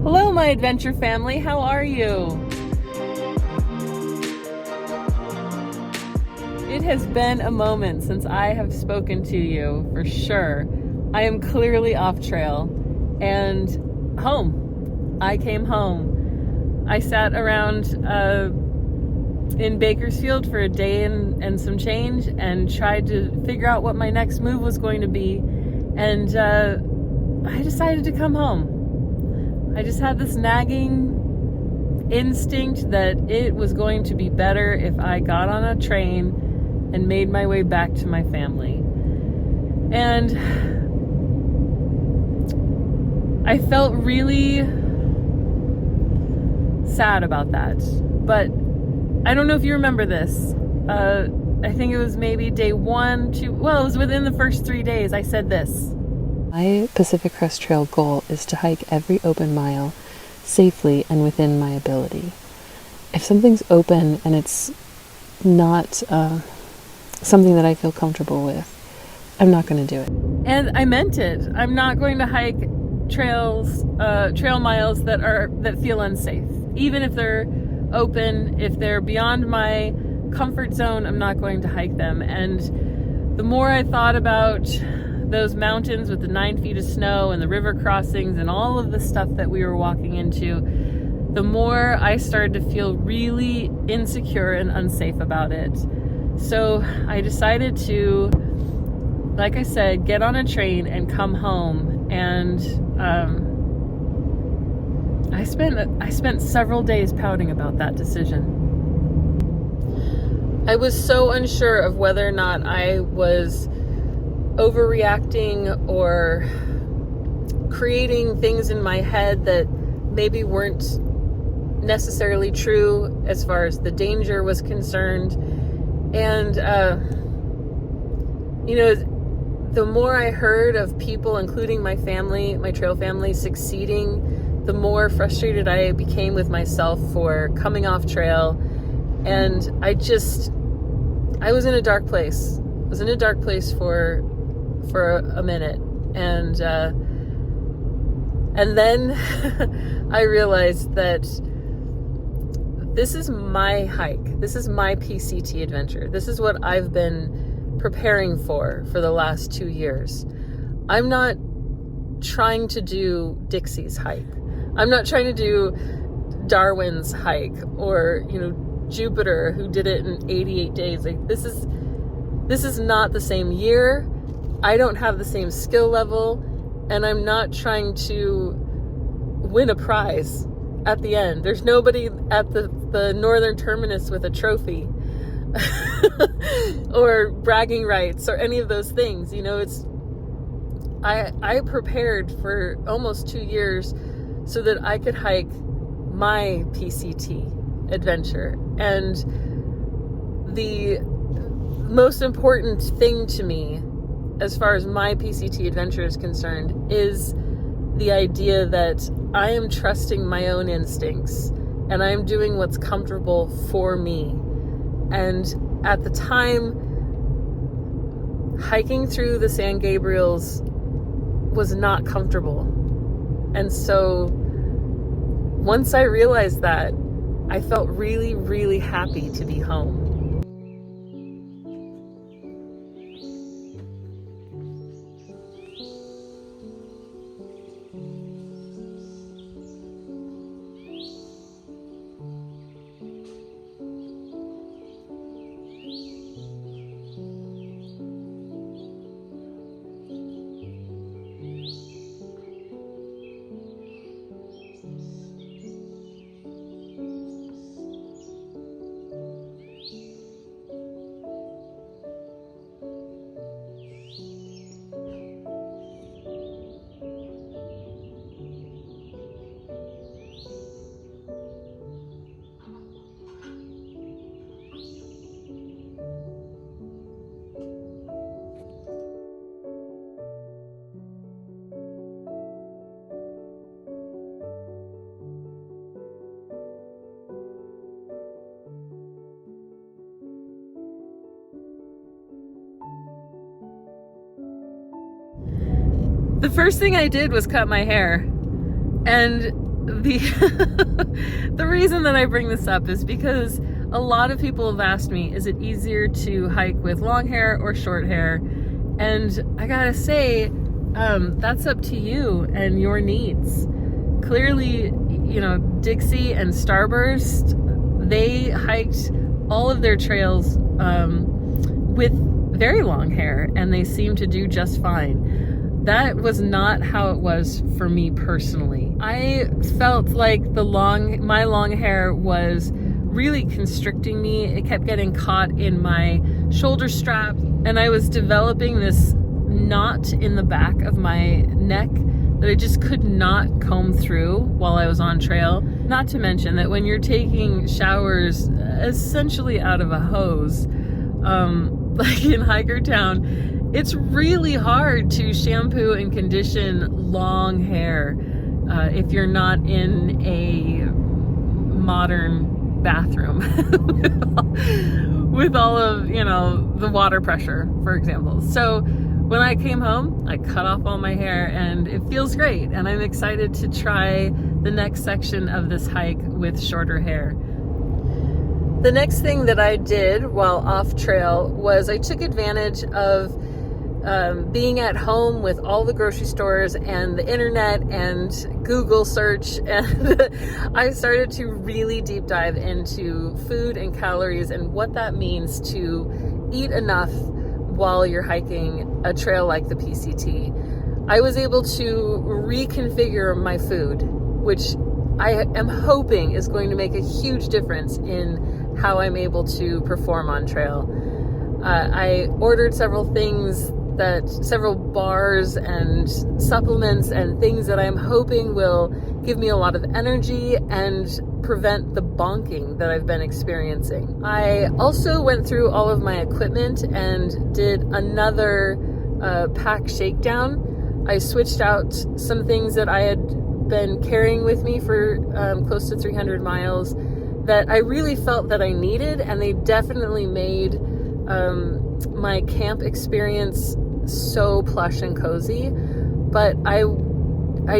Hello, my adventure family. How are you? It has been a moment since I have spoken to you, for sure. I am clearly off trail and home. I came home. I sat around in Bakersfield for a day and some change and tried to figure out what my next move was going to be. And I decided to come home. I just had this nagging instinct that it was going to be better if I got on a train and made my way back to my family. And I felt really sad about that. But I don't know if you remember this. I think it was maybe day 1, 2, well, it was within the first 3 days. I said this. My Pacific Crest Trail goal is to hike every open mile safely and within my ability. If something's open and it's not something that I feel comfortable with, I'm not going to do it. And I meant it. I'm not going to hike trail miles that feel unsafe. Even if they're open, if they're beyond my comfort zone, I'm not going to hike them. And the more I thought about those mountains with the 9 feet of snow and the river crossings and all of the stuff that we were walking into, the more I started to feel really insecure and unsafe about it. So I decided to, like I said, get on a train and come home. And I spent several days pouting about that decision. I was so unsure of whether or not I was overreacting or creating things in my head that maybe weren't necessarily true as far as the danger was concerned. And the more I heard of people, including my family, my trail family, succeeding, the more frustrated I became with myself for coming off trail. And I was in a dark place. I was in a dark place for a minute, and then I realized that this is my hike. This is my PCT adventure. This is what I've been preparing for the last 2 years. I'm not trying to do Dixie's hike. I'm not trying to do Darwin's hike or, Jupiter, who did it in 88 days. Like, this is not the same year. I don't have the same skill level, and I'm not trying to win a prize at the end. There's nobody at the northern terminus with a trophy or bragging rights or any of those things. I prepared for almost 2 years so that I could hike my PCT adventure. And the most important thing to me, as far as my PCT adventure is concerned, is the idea that I am trusting my own instincts and I'm doing what's comfortable for me. And at the time, hiking through the San Gabriels was not comfortable. And so once I realized that, I felt really, really happy to be home. The first thing I did was cut my hair. And the the reason that I bring this up is because a lot of people have asked me, is it easier to hike with long hair or short hair? And I gotta say, that's up to you and your needs. Clearly, you know, Dixie and Starburst, they hiked all of their trails with very long hair, and they seemed to do just fine. That was not how it was for me personally. I felt like my long hair was really constricting me. It kept getting caught in my shoulder strap, and I was developing this knot in the back of my neck that I just could not comb through while I was on trail. Not to mention that when you're taking showers essentially out of a hose, like in Hiker Town, it's really hard to shampoo and condition long hair if you're not in a modern bathroom with all of, you know, the water pressure, for example. So when I came home, I cut off all my hair, and it feels great, and I'm excited to try the next section of this hike with shorter hair. The next thing that I did while off trail was I took advantage of being at home with all the grocery stores and the internet and Google search, and I started to really deep dive into food and calories and what that means to eat enough while you're hiking a trail like the PCT. I was able to reconfigure my food, which I am hoping is going to make a huge difference in how I'm able to perform on trail. I ordered several bars and supplements and things that I'm hoping will give me a lot of energy and prevent the bonking that I've been experiencing. I also went through all of my equipment and did another pack shakedown. I switched out some things that I had been carrying with me for close to 300 miles that I really felt that I needed, and they definitely made my camp experience so plush and cozy. But I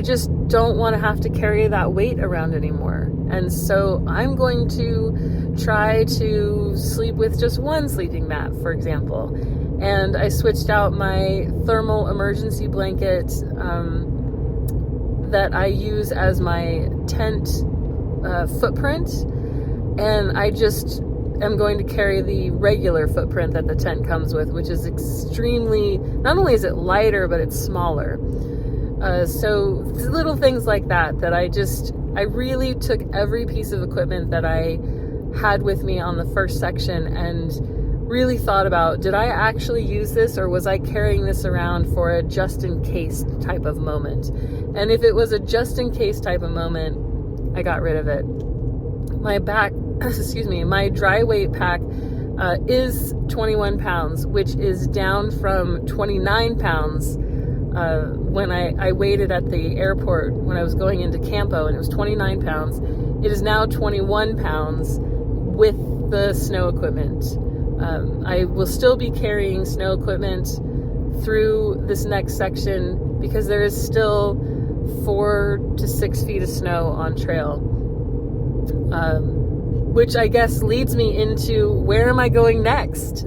just don't want to have to carry that weight around anymore. And so I'm going to try to sleep with just one sleeping mat, for example. And I switched out my thermal emergency blanket that I use as my tent footprint. And I just am going to carry the regular footprint that the tent comes with, which is extremely, not only is it lighter, but it's smaller. So little things like that I really took every piece of equipment that I had with me on the first section and really thought about, did I actually use this, or was I carrying this around for a just-in-case type of moment? And if it was a just-in-case type of moment, I got rid of it. My dry weight pack is 21 pounds, which is down from 29 pounds when I waited at the airport when I was going into Campo, and it was 29 pounds. It is now 21 pounds with the snow equipment. I will still be carrying snow equipment through this next section because there is still 4 to 6 feet of snow on trail. Which I guess leads me into, where am I going next?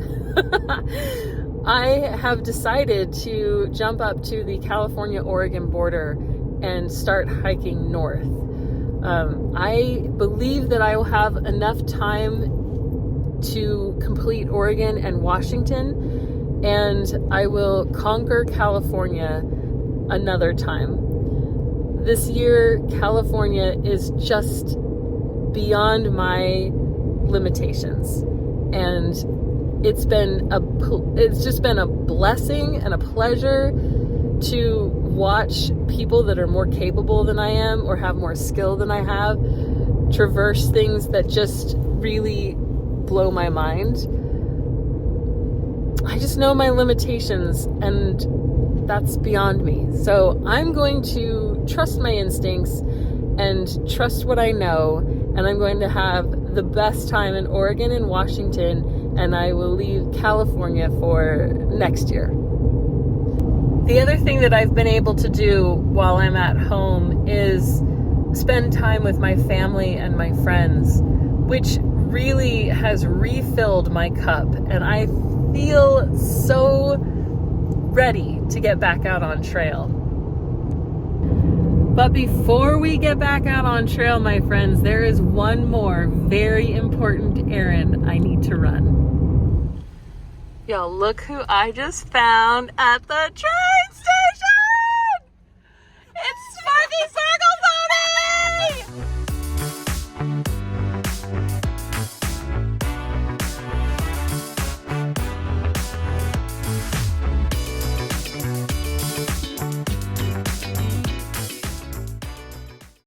I have decided to jump up to the California-Oregon border and start hiking north. I believe that I will have enough time to complete Oregon and Washington, and I will conquer California another time. This year, California is just beyond my limitations, and it's just been a blessing and a pleasure to watch people that are more capable than I am or have more skill than I have traverse things that just really blow my mind. I just know my limitations, and that's beyond me. So I'm going to trust my instincts and trust what I know, and I'm going to have the best time in Oregon and Washington, and I will leave California for next year. The other thing that I've been able to do while I'm at home is spend time with my family and my friends, which really has refilled my cup, and I feel so ready to get back out on trail. But before we get back out on trail, my friends, there is one more very important errand I need to run. Y'all, look who I just found at the train station!